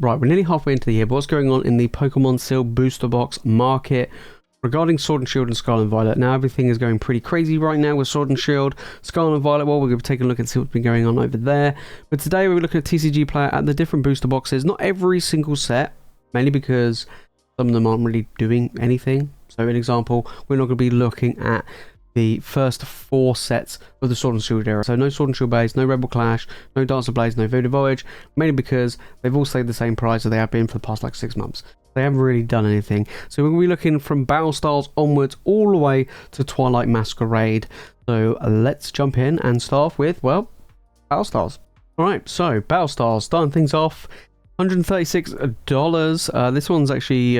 Right, we're nearly halfway into the year, but what's going on in the Pokemon Sealed Booster Box market regarding Sword and Shield and Scarlet and Violet? Now, everything is going pretty crazy right now with Sword and Shield. Scarlet and Violet, well, we're going to take a look and see what's been going on over there. But today we're looking at TCG Player at the different booster boxes. Not every single set, mainly because some of them aren't really doing anything. So, an example, we're not going to be looking at the first 4 sets of the Sword and Shield era. So no Sword and Shield base, no Rebel Clash, no Dancer Blaze, no Voodoo Voyage, mainly because they've all stayed the same price as they have been for the past like 6 months. They haven't really done anything. So we're going to be looking from Battle Styles onwards all the way to Twilight Masquerade. So let's jump in and start off with, well, Battle Styles. Alright, so Battle Styles, starting things off, $136. This one's actually,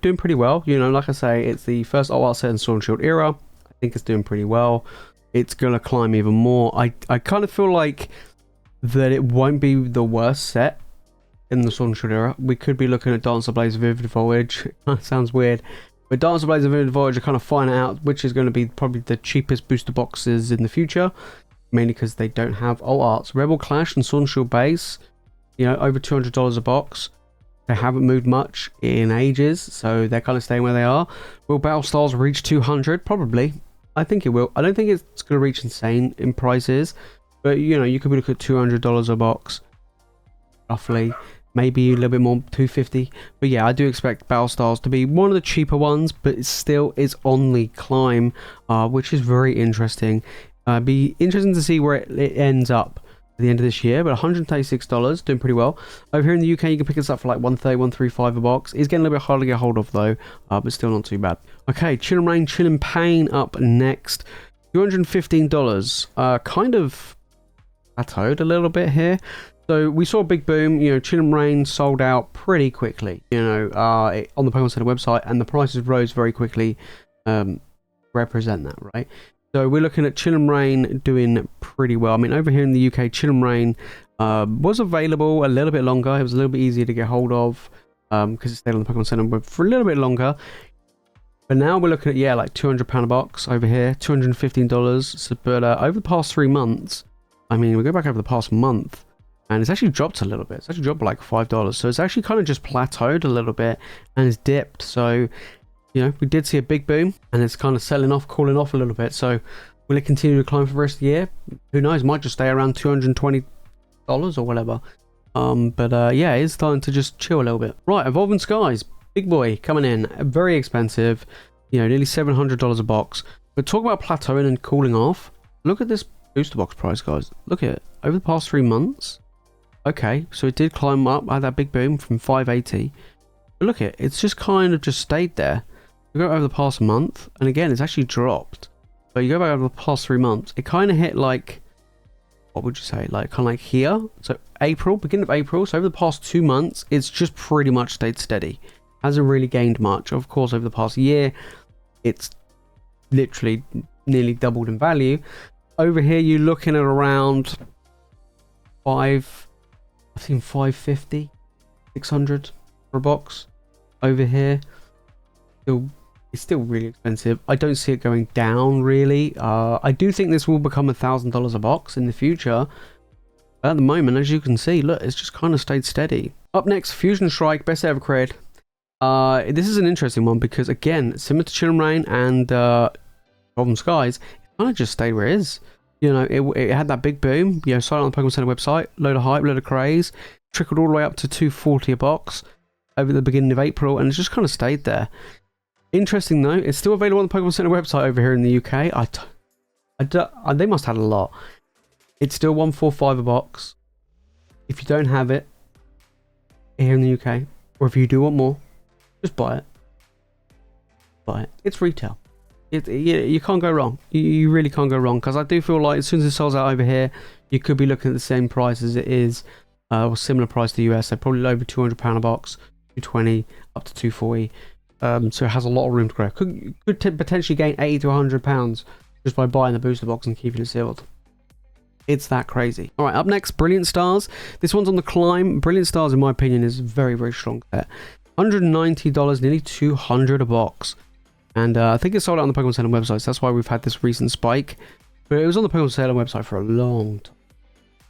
doing pretty well. Like I say, it's the first art set in Sword and Shield era. I think it's doing pretty well. It's going to climb even more. I kind of feel like that it won't be the worst set in the Sword and Shield era. We could be looking at Dancer Blaze, Vivid Voyage. Sounds weird. But Dancer Blaze and Vivid Voyage are kind of finding out which is going to be probably the cheapest booster boxes in the future. Mainly because they don't have alt arts. Rebel Clash and Sword and Shield base, over $200 a box. They haven't moved much in ages, so they're kind of staying where they are. Will Battle Styles reach 200? Probably. I think it will. I don't think it's going to reach insane in prices, but you could be looking at $200 a box, roughly. Maybe a little bit more, 250. But yeah, I do expect Battle Styles to be one of the cheaper ones, but it still is on the climb, which is very interesting. Be interesting to see where it ends up at the end of this year, but $136, doing pretty well. Over here in the UK, you can pick this up for like $130, $135 a box. It's getting a little bit harder to get hold of though, but still not too bad. Okay, Chill and Rain, Chill and Pain up next. $215. Kind of plateaued a little bit here. So we saw a big boom. Chill and Rain sold out pretty quickly. On the Pokemon Center website, and the prices rose very quickly. Represent that, right? So we're looking at Chill and Rain doing pretty well. I mean, over here in the UK, Chill and Rain was available a little bit longer. It was a little bit easier to get hold of because it stayed on the Pokemon Center for a little bit longer. But now we're looking at, like £200 a box over here, $215. So, but over the past 3 months, I mean, we go back over the past month, and it's actually dropped a little bit. It's actually dropped by like $5. So it's actually kind of just plateaued a little bit and it's dipped. So we did see a big boom, and it's kind of selling off, cooling off a little bit. So will it continue to climb for the rest of the year? Who knows? Might just stay around $220 or whatever. Yeah, it's starting to just chill a little bit. Right, Evolving Skies, big boy coming in, very expensive. Nearly $700 a box. But talk about plateauing and cooling off. Look at this booster box price, guys. Look at it over the past 3 months. Okay, so it did climb up, had that big boom from 580. But look at it, it's just kind of just stayed there. You go over the past month, and again, it's actually dropped. But you go back over the past 3 months, it kind of hit like, what would you say, like kind of like here. So April, beginning of April. So over the past 2 months, it's just pretty much stayed steady. Hasn't really gained much. Of course, over the past year, it's literally nearly doubled in value. Over here, you're looking at around I've seen 550, 600 for a box. Over here, it's still really expensive. I don't see it going down really. I do think this will become $1,000 a box in the future. But at the moment, as you can see, look, it's just kind of stayed steady. Up next, Fusion Strike, best ever created. This is an interesting one because again, similar to Chill and Rain and Evolving Skies, it kind of just stayed where it is. It had that big boom. Started on the Pokemon Center website, load of hype, load of craze, trickled all the way up to $240 a box over the beginning of April, and it's just kind of stayed there. Interesting though, it's still available on the Pokemon Center website over here in the UK. They must have had a lot. It's still $145 a box. If you don't have it here in the UK, or if you do want more, just buy it. Buy it. It's retail. You can't go wrong. You really can't go wrong, because I do feel like as soon as it sells out over here, you could be looking at the same price as it is, or similar price to the US. So probably over £200 a box, $220 up to $240. So it has a lot of room to grow. Could potentially gain £80 to £100 just by buying the booster box and keeping it sealed. It's that crazy. All right, up next, Brilliant Stars. This one's on the climb. Brilliant Stars, in my opinion, is a very, very strong set. $190, nearly $200 a box. And I think it's sold out on the Pokemon Center website, so that's why we've had this recent spike. But it was on the Pokemon Center website for a long time.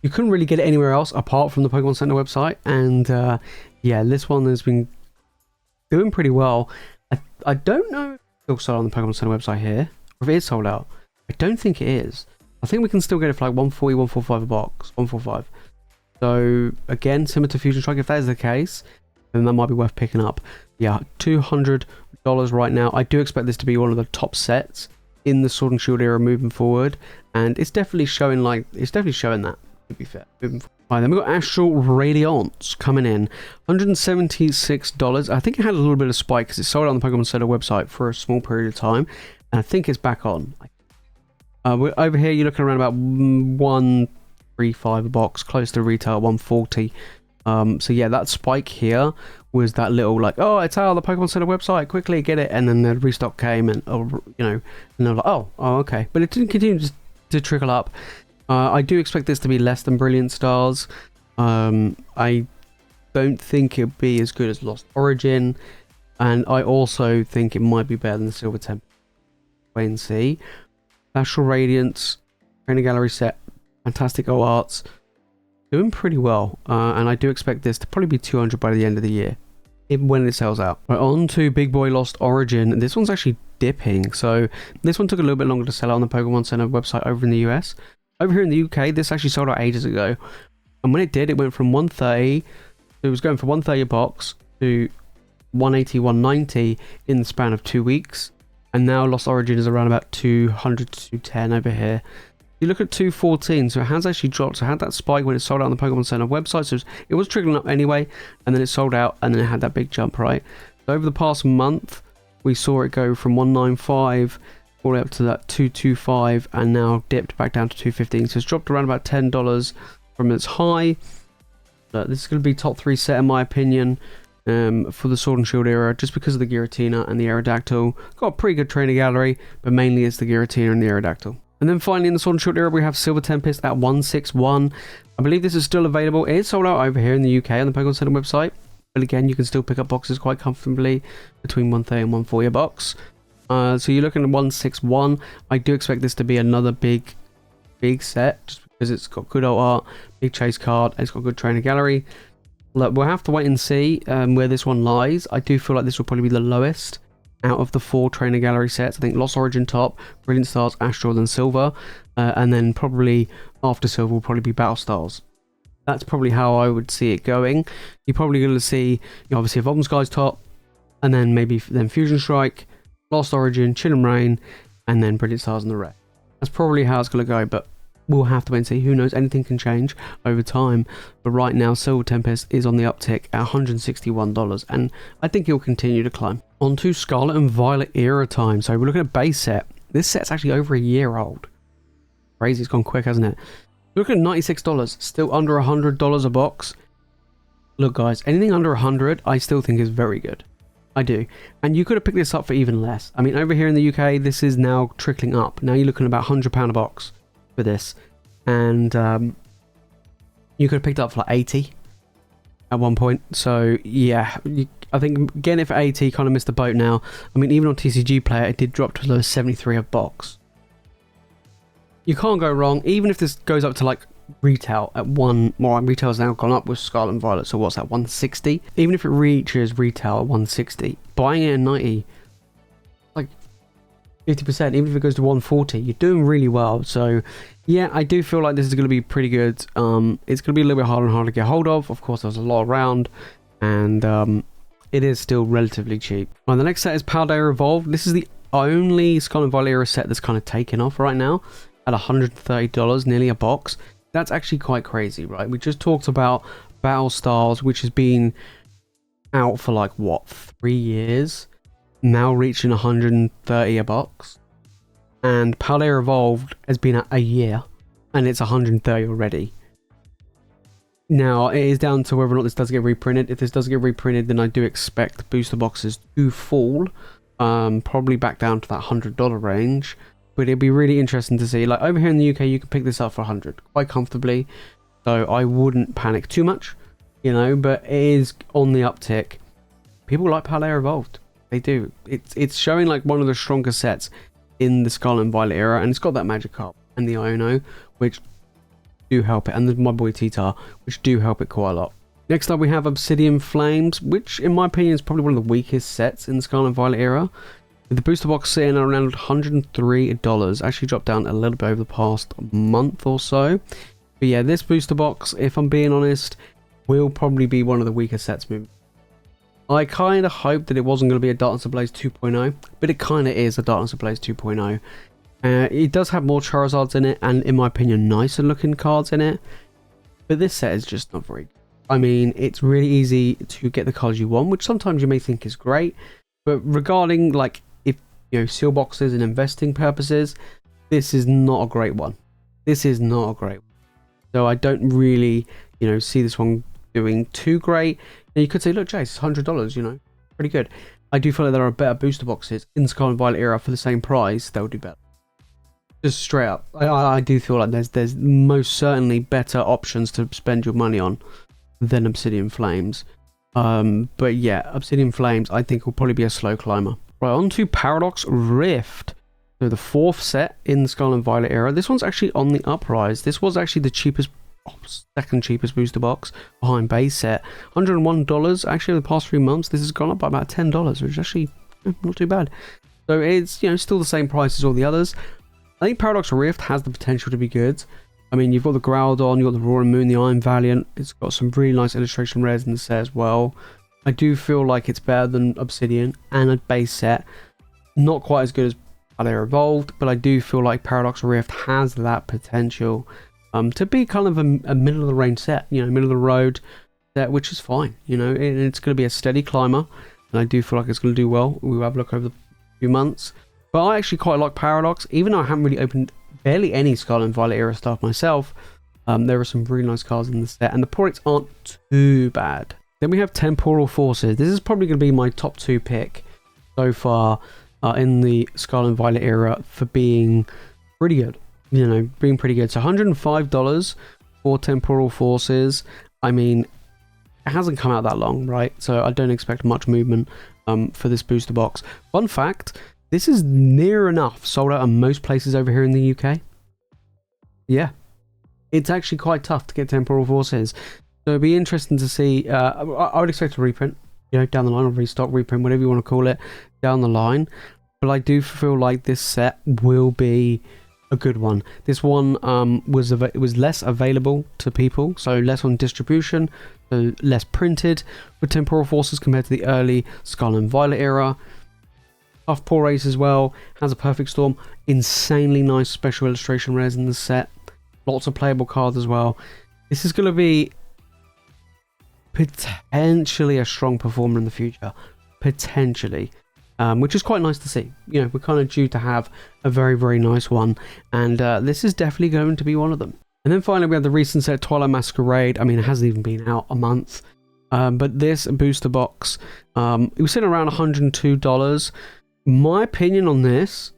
You couldn't really get it anywhere else apart from the Pokemon Center website, and yeah, this one has been doing pretty well. I don't know if it's still sold on the Pokemon Center website here, or if it is sold out. I don't think it is. I think we can still get it for like 140, 145 a box, 145. So again, similar to Fusion Strike, if that is the case, then that might be worth picking up. Yeah, $200 right now. I do expect this to be one of the top sets in the Sword and Shield era moving forward, and it's definitely showing that, to be fair. Right, then we've got Astral Radiance coming in, $176. I think it had a little bit of spike because it sold on the Pokemon Center website for a small period of time, and I think it's back on. We're over here, you're looking around about 135 a box, close to retail 140. So yeah, that spike here was that little like, oh, it's out on the Pokemon Center website, quickly get it, and then the restock came, and you know, and they're like, oh, okay, but it didn't continue to trickle up. I do expect this to be less than Brilliant Stars. I don't think it'll be as good as Lost Origin, and I also think it might be better than the Silver Temple. Wait and see. Astral Radiance, Trainer Gallery set, fantastic arts, doing pretty well, and I do expect this to probably be 200 by the end of the year, even when it sells out. Right, on to Big Boy Lost Origin. This one's actually dipping, so this one took a little bit longer to sell out on the Pokemon Center website over in the US. Over here in the UK, this actually sold out ages ago, and when it did, it went from 130, it was going from 130 a box to 180, 190 in the span of 2 weeks, and now Lost Origin is around about 200 to 210 over here. You look at 214, so it has actually dropped. So it had that spike when it sold out on the Pokemon Center website, so it was trickling up anyway, and then it sold out, and then it had that big jump, right? So over the past month, we saw it go from 195 all the way up to that 225, and now dipped back down to 215. So it's dropped around about $10 from its high. This is going to be top 3 set in my opinion for the Sword and Shield era, just because of the Giratina and the Aerodactyl. Got a pretty good trainer gallery, but mainly it's the Giratina and the Aerodactyl. And then finally in the Sword and Shield era, we have Silver Tempest at 161. I believe this is still available. It is sold out over here in the UK on the Pokemon Center website, but again, you can still pick up boxes quite comfortably between 130 and 140 a box. So you're looking at 161. I do expect this to be another big set, just because it's got good art, big chase card, and it's got good trainer gallery. Look, we'll have to wait and see where this one lies. I do feel like this will probably be the lowest out of the 4 trainer gallery sets. I think Lost Origin top, Brilliant Stars, Astral, then Silver, and then probably after Silver will probably be Battle Stars. That's probably how I would see it going. You're probably going to see, you know, obviously Evolving Skies top, and then maybe then Fusion Strike, Lost Origin, Chill and Rain, and then Brilliant Stars and the rest. That's probably how it's going to go, but we'll have to wait and see. Who knows? Anything can change over time. But right now, Silver Tempest is on the uptick at $161, and I think it will continue to climb. On to Scarlet and Violet era time. So we're looking at base set. This set's actually over a year old. Crazy, it's gone quick, hasn't it? We're looking at $96, still under $100 a box. Look, guys, anything under 100, I still think is very good. I do. And you could have picked this up for even less. I mean, over here in the UK, this is now trickling up. Now you're looking at about £100 a box for this, and you could have picked it up for like 80 at one point. So yeah, I think getting it for 80 kind of missed the boat now. I mean, even on TCG Player, it did drop to as low as 73 a box. You can't go wrong, even if this goes up to like retail at retail's now gone up with Scarlet and Violet, so what's that, 160? Even if it reaches retail at 160, buying it at 90, like 50%, even if it goes to 140, you're doing really well. So yeah, I do feel like this is going to be pretty good. It's going to be a little bit harder and harder to get hold of. Of course, there's a lot around, and it is still relatively cheap. Well, the next set is Paldea Evolved. This is the only Scarlet and Violet era set that's kind of taken off right now at $130, nearly a box. That's actually quite crazy, right? We just talked about Battle Stars, which has been out for like, what, 3 years? Now reaching 130 a box. And Paldea Evolved has been at a year, and it's 130 already. Now, it is down to whether or not this does get reprinted. If this does get reprinted, then I do expect booster boxes to fall, probably back down to that $100 range. But it'd be really interesting to see. Like over here in the UK, you can pick this up for 100 quite comfortably. So I wouldn't panic too much, you know, but it is on the uptick. People like Paldea Evolved. They do. It's showing like one of the stronger sets in the Scarlet and Violet era, and it's got that Magikarp and the Iono, which do help it, and there's my boy Titar, which do help it quite a lot. Next up we have Obsidian Flames, which in my opinion is probably one of the weakest sets in the Scarlet Violet era. With the booster box sitting at around $103, actually dropped down a little bit over the past month or so. But yeah, this booster box, if I'm being honest, will probably be one of the weaker sets moving. I kind of hoped that it wasn't going to be a Darkness Ablaze 2.0, but it kind of is a Darkness Ablaze 2.0. It does have more Charizards in it, and in my opinion, nicer looking cards in it. But this set is just not very good. I mean, it's really easy to get the cards you want, which sometimes you may think is great. But regarding, like, if, you know, seal boxes and investing purposes, this is not a great one. This is not a great one. So I don't really, you know, see this one doing too great. Now you could say, look, Jace, it's $100, you know, pretty good. I do feel like there are better booster boxes in the Scarlet Violet era for the same price that will do better. Just straight up, I do feel like there's most certainly better options to spend your money on than Obsidian Flames. But yeah, Obsidian Flames I think will probably be a slow climber. Right, on to Paradox Rift. So the 4th set in the Scarlet Violet era. This one's actually on the uprise. This was actually the cheapest, second cheapest booster box behind base set. $101. Actually, over the past 3 months, this has gone up by about $10, which is actually not too bad. So it's, you know, still the same price as all the others. I think Paradox Rift has the potential to be good. I mean, you've got the Groudon, you've got the Roaring Moon, the Iron Valiant. It's got some really nice illustration rares in the set as well. I do feel like it's better than Obsidian and a base set. Not quite as good as how they're evolved, but I do feel like Paradox Rift has that potential to be kind of a middle of the range set, you know, middle of the road set, which is fine. You know, it's going to be a steady climber, and I do feel like it's going to do well. We'll have a look over the few months. But I actually quite like Paradox, even though I haven't really opened barely any Scarlet and Violet era stuff myself. There are some really nice cards in the set, and the products aren't too bad. Then we have Temporal Forces. This is probably going to be my top 2 pick so far in the Scarlet and Violet era for being pretty good. You know, being pretty good. So $105 for Temporal Forces. I mean, it hasn't come out that long, right? So I don't expect much movement for this booster box. Fun fact, this is near enough sold out in most places over here in the UK. Yeah. It's actually quite tough to get Temporal Forces. So it'd be interesting to see. I would expect a reprint, you know, down the line, or restock, reprint, whatever you want to call it, down the line. But I do feel like this set will be a good one. This one was less available to people, so less on distribution, so less printed with Temporal Forces compared to the early Scarlet and Violet era. Tough Poor Race as well, has a Perfect Storm, insanely nice special illustration rares in the set, lots of playable cards as well. This is going to be potentially a strong performer in the future, potentially, which is quite nice to see. You know, we're kind of due to have a very, very nice one, and this is definitely going to be one of them. And then finally we have the recent set Twilight Masquerade. I mean, it hasn't even been out a month, but this booster box, it was sitting around $102. My opinion on this,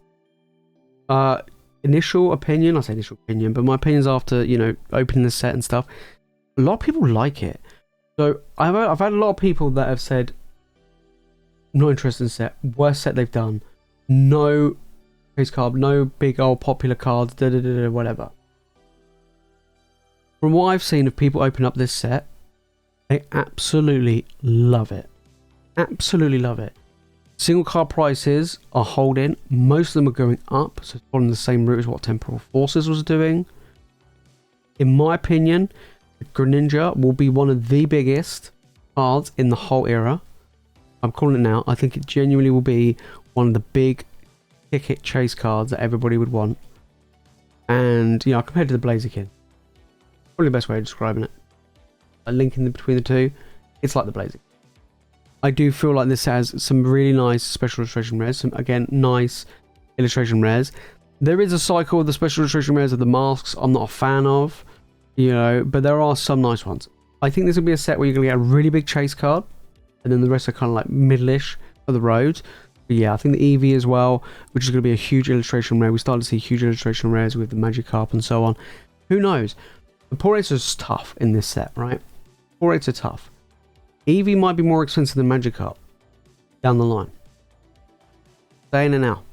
initial opinion, I say initial opinion, but my opinions after, you know, opening the set and stuff, a lot of people like it. So I've had a lot of people that have said, not interested in set, worst set they've done, no face card, no big old popular cards, whatever. From what I've seen of people open up this set, they absolutely love it. Absolutely love it. Single card prices are holding. Most of them are going up, so it's following the same route as what Temporal Forces was doing. In my opinion, Greninja will be one of the biggest cards in the whole era. I'm calling it now. I think it genuinely will be one of the big ticket chase cards that everybody would want. And, you know, compared to the Blaziken, probably the best way of describing it. A link in between the two, it's like the Blaziken. I do feel like this has some really nice special illustration rares. Some, again, nice illustration rares. There is a cycle of the special illustration rares of the masks I'm not a fan of, you know, but there are some nice ones. I think this will be a set where you're going to get a really big chase card, and then the rest are kind of like middle-ish for the road. But yeah, I think the Eevee as well, which is going to be a huge illustration rare. We started to see huge illustration rares with the Magikarp and so on. Who knows? The Poor Rates are tough in this set, right? Poor Rates are tough. Eevee might be more expensive than Magikarp down the line. Saying it now.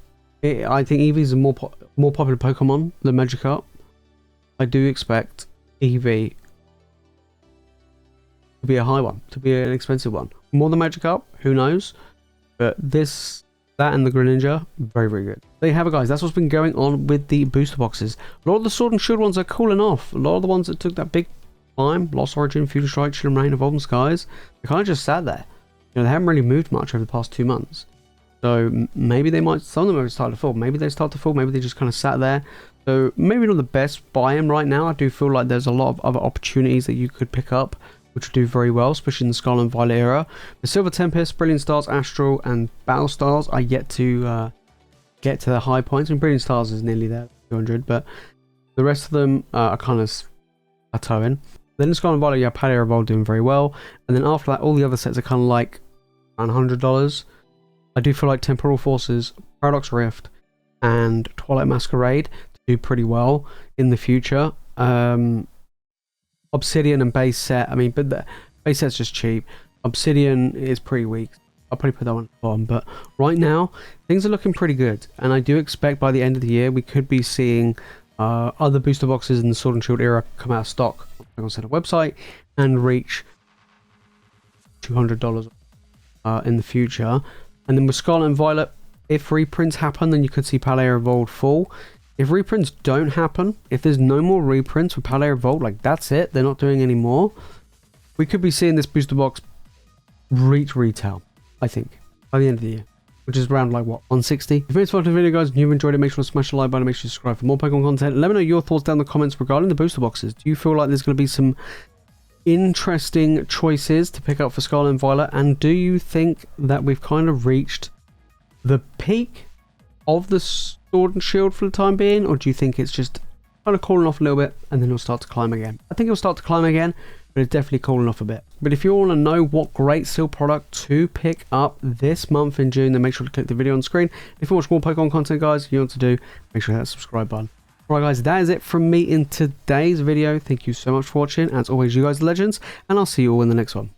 I think Eevee is a more popular Pokemon than Magikarp. I do expect EV to be a high one, to be an expensive one. More than Magic Up, who knows? But this, that and the Greninja, very, very good. There you have it, guys. That's what's been going on with the booster boxes. A lot of the Sword and Shield ones are cooling off. A lot of the ones that took that big climb, Lost Origin, Future Strike, Chilling Reign, Evolving Skies, they kind of just sat there. You know, they haven't really moved much over the past 2 months. So maybe they might, some of them have started to fall. Maybe they start to fall. Maybe they just kind of sat there. So maybe not the best buy-in right now. I do feel like there's a lot of other opportunities that you could pick up, which will do very well, especially in the Scarlet and Violet era. The Silver Tempest, Brilliant Stars, Astral, and Battle Stars are yet to get to the high points. And Brilliant Stars is nearly there, 200, but the rest of them are kind of plateauing. Then in Scarlet and Violet, you have Paldea Evolved doing very well. And then after that, all the other sets are kind of like around $100. I do feel like Temporal Forces, Paradox Rift, and Twilight Masquerade do pretty well in the future. Obsidian and base set, I mean, but the base set's just cheap. Obsidian is pretty weak. I'll probably put that one at the bottom, but right now things are looking pretty good, and I do expect by the end of the year we could be seeing other booster boxes in the Sword and Shield era come out of stock on the website and reach $200 in the future. And then with Scarlet and Violet, if reprints happen, then you could see Paldea Evolved fall. If reprints don't happen, if there's no more reprints for Paldea Evolved, like that's it, they're not doing any more, we could be seeing this booster box reach retail, I think, by the end of the year, which is around like what, 160. If you enjoyed the video, guys, and you've enjoyed it, make sure to smash the like button, make sure to subscribe for more Pokemon content. Let me know your thoughts down in the comments regarding the booster boxes. Do you feel like there's going to be some interesting choices to pick up for Scarlet and Violet, and do you think that we've kind of reached the peak of the Sword and Shield for the time being, or do you think it's just kind of cooling off a little bit and then it'll start to climb again? I think it'll start to climb again, but it's definitely cooling off a bit. But if you want to know what great steel product to pick up this month in June, then make sure to click the video on screen. If you watch more Pokemon content, guys, you know what to do, make sure to hit that subscribe button. Alright guys, that is it from me in today's video. Thank you so much for watching. As always, you guys are legends, and I'll see you all in the next one.